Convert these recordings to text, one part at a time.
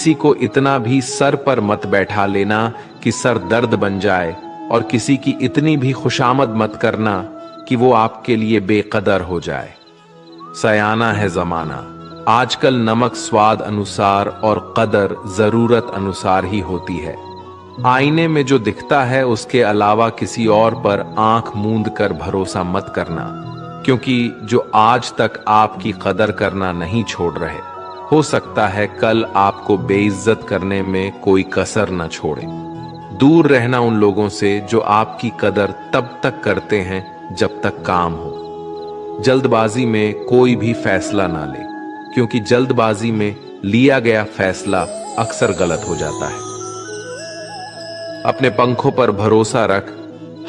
किसी को इतना भी सर पर मत बैठा लेना कि सर दर्द बन जाए, और किसी की इतनी भी खुशामद मत करना कि वो आपके लिए बेकदर हो जाए। सयाना है जमाना, आजकल नमक स्वाद अनुसार और कदर जरूरत अनुसार ही होती है। आईने में जो दिखता है उसके अलावा किसी और पर आंख मूंद कर भरोसा मत करना, क्योंकि जो आज तक आपकी कदर करना नहीं छोड़ रहे, हो सकता है कल आपको बेइज्जत करने में कोई कसर न छोड़े। दूर रहना उन लोगों से जो आपकी कदर तब तक करते हैं जब तक काम हो। जल्दबाजी में कोई भी फैसला ना ले, क्योंकि जल्दबाजी में लिया गया फैसला अक्सर गलत हो जाता है। अपने पंखों पर भरोसा रख,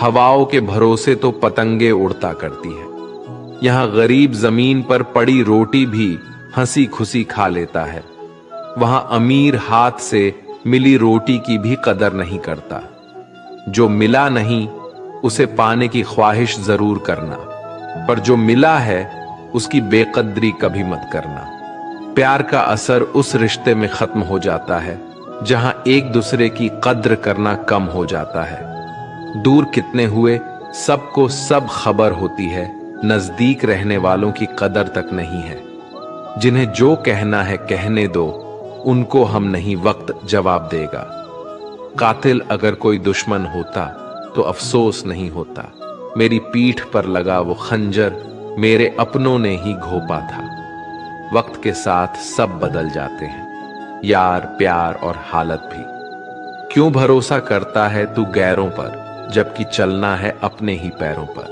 हवाओं के भरोसे तो पतंगे उड़ता करती है। यहां गरीब जमीन पर पड़ी रोटी भी हंसी खुशी खा लेता है, वहां अमीर हाथ से मिली रोटी की भी कदर नहीं करता। जो मिला नहीं उसे पाने की ख्वाहिश जरूर करना, पर जो मिला है उसकी बेकदरी कभी मत करना। प्यार का असर उस रिश्ते में खत्म हो जाता है जहां एक दूसरे की कद्र करना कम हो जाता है। दूर कितने हुए सबको सब खबर होती है, नजदीक रहने वालों की कदर तक नहीं है। जिन्हें जो कहना है कहने दो, उनको हम नहीं वक्त जवाब देगा। कातिल अगर कोई दुश्मन होता तो अफसोस नहीं होता, मेरी पीठ पर लगा वो खंजर मेरे अपनों ने ही घोंपा था। वक्त के साथ सब बदल जाते हैं, यार, प्यार और हालत भी। क्यों भरोसा करता है तू गैरों पर, जबकि चलना है अपने ही पैरों पर।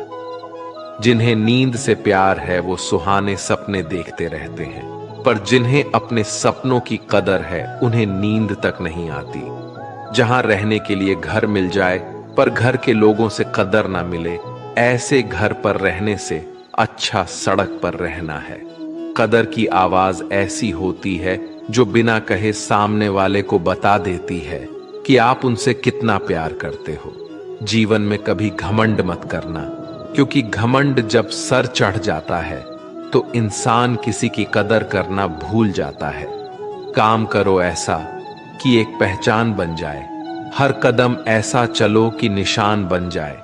जिन्हें नींद से प्यार है वो सुहाने सपने देखते रहते हैं, पर जिन्हें अपने सपनों की कदर है उन्हें नींद तक नहीं आती। जहां रहने के लिए घर मिल जाए पर घर के लोगों से कदर ना मिले, ऐसे घर पर रहने से अच्छा सड़क पर रहना है। कदर की आवाज ऐसी होती है जो बिना कहे सामने वाले को बता देती है कि आप उनसे कितना प्यार करते हो। जीवन में कभी घमंड मत करना, क्योंकि घमंड जब सर चढ़ जाता है तो इंसान किसी की कदर करना भूल जाता है। काम करो ऐसा कि एक पहचान बन जाए, हर कदम ऐसा चलो कि निशान बन जाए।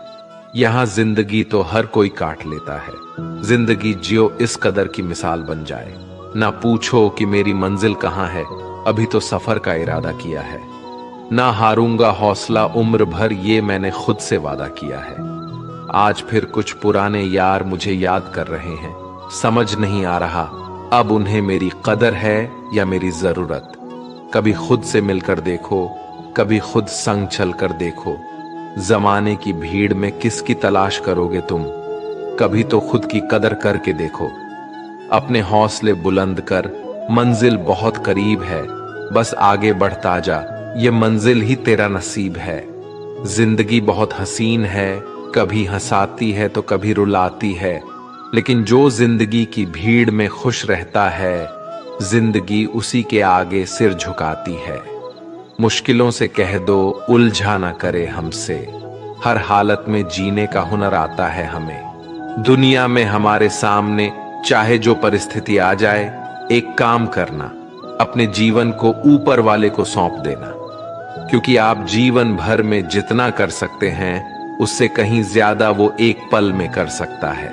यहां जिंदगी तो हर कोई काट लेता है, जिंदगी जियो इस कदर की मिसाल बन जाए। ना पूछो कि मेरी मंजिल कहां है, अभी तो सफर का इरादा किया है। ना हारूंगा हौसला उम्र भर, ये मैंने खुद से वादा किया है। आज फिर कुछ पुराने यार मुझे याद कर रहे हैं, समझ नहीं आ रहा अब उन्हें मेरी कदर है या मेरी जरूरत। कभी खुद से मिलकर देखो, कभी खुद संग चल कर देखो। जमाने की भीड़ में किसकी तलाश करोगे तुम, कभी तो खुद की कदर करके देखो। अपने हौसले बुलंद कर, मंजिल बहुत करीब है, बस आगे बढ़ता जा, ये मंजिल ही तेरा नसीब है। जिंदगी बहुत हसीन है, कभी हंसाती है तो कभी रुलाती है, लेकिन जो जिंदगी की भीड़ में खुश रहता है, जिंदगी उसी के आगे सिर झुकाती है। मुश्किलों से कह दो उलझा ना करे हमसे, हर हालत में जीने का हुनर आता है हमें। दुनिया में हमारे सामने चाहे जो परिस्थिति आ जाए, एक काम करना, अपने जीवन को ऊपर वाले को सौंप देना, क्योंकि आप जीवन भर में जितना कर सकते हैं उससे कहीं ज्यादा वो एक पल में कर सकता है।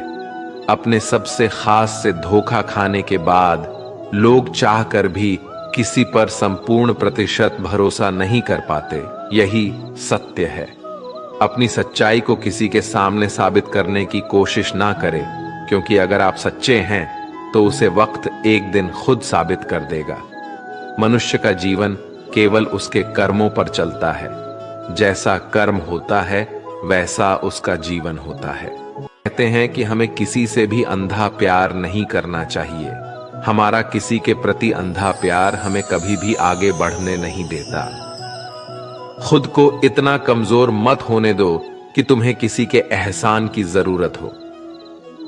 अपने सबसे खास से धोखा खाने के बाद लोग चाहकर भी किसी पर संपूर्ण प्रतिशत भरोसा नहीं कर पाते, यही सत्य है। अपनी सच्चाई को किसी के सामने साबित करने की कोशिश ना करें, क्योंकि अगर आप सच्चे हैं तो उसे वक्त एक दिन खुद साबित कर देगा। मनुष्य का जीवन केवल उसके कर्मों पर चलता है, जैसा कर्म होता है वैसा उसका जीवन होता है। कहते हैं कि हमें किसी से भी अंधा प्यार नहीं करना चाहिए। हमारा किसी के प्रति अंधा प्यार हमें कभी भी आगे बढ़ने नहीं देता। खुद को इतना कमजोर मत होने दो कि तुम्हें किसी के एहसान की जरूरत हो।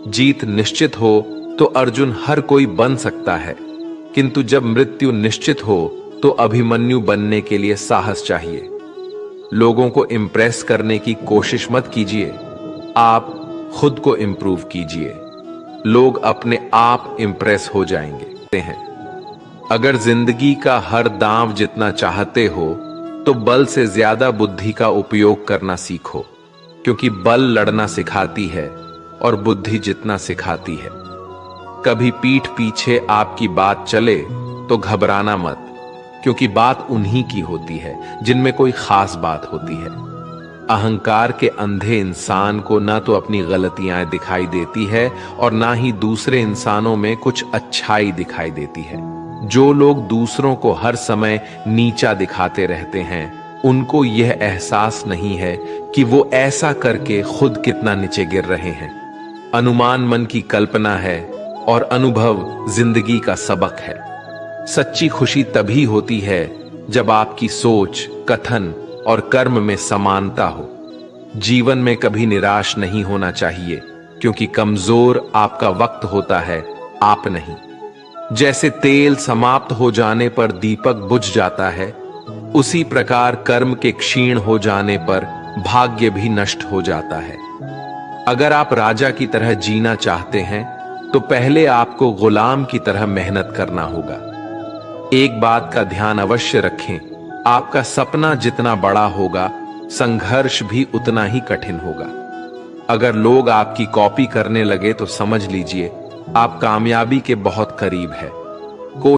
जीत निश्चित हो तो अर्जुन हर कोई बन सकता है, किंतु जब मृत्यु निश्चित हो तो अभिमन्यु बनने के लिए साहस चाहिए। लोगों को इंप्रेस करने की कोशिश मत कीजिए, आप खुद को इंप्रूव कीजिए। लोग अपने आप इंप्रेस हो जाएंगे। अगर जिंदगी का हर दांव जितना चाहते हो तो बल से ज्यादा बुद्धि का उपयोग करना सीखो, क्योंकि बल लड़ना सिखाती है और बुद्धि जितना सिखाती है। कभी पीठ पीछे आपकी बात चले तो घबराना मत, क्योंकि बात उन्हीं की होती है जिनमें कोई खास बात होती है। अहंकार के अंधे इंसान को ना तो अपनी गलतियां दिखाई देती है और ना ही दूसरे इंसानों में कुछ अच्छाई दिखाई देती है। जो लोग दूसरों को हर समय नीचा दिखाते रहते हैं, उनको यह एहसास नहीं है कि वो ऐसा करके खुद कितना नीचे गिर रहे हैं। अनुमान मन की कल्पना है और अनुभव जिंदगी का सबक है। सच्ची खुशी तभी होती है जब आपकी सोच, कथन और कर्म में समानता हो। जीवन में कभी निराश नहीं होना चाहिए, क्योंकि कमजोर आपका वक्त होता है, आप नहीं। जैसे तेल समाप्त हो जाने पर दीपक बुझ जाता है, उसी प्रकार कर्म के क्षीण हो जाने पर भाग्य भी नष्ट हो जाता है। अगर आप राजा की तरह जीना चाहते हैं तो पहले आपको गुलाम की तरह मेहनत करना होगा। एक बात का ध्यान अवश्य रखें, आपका सपना जितना बड़ा होगा, संघर्ष भी उतना ही कठिन होगा। अगर लोग आपकी कॉपी करने लगे तो समझ लीजिए आप कामयाबी के बहुत करीब है।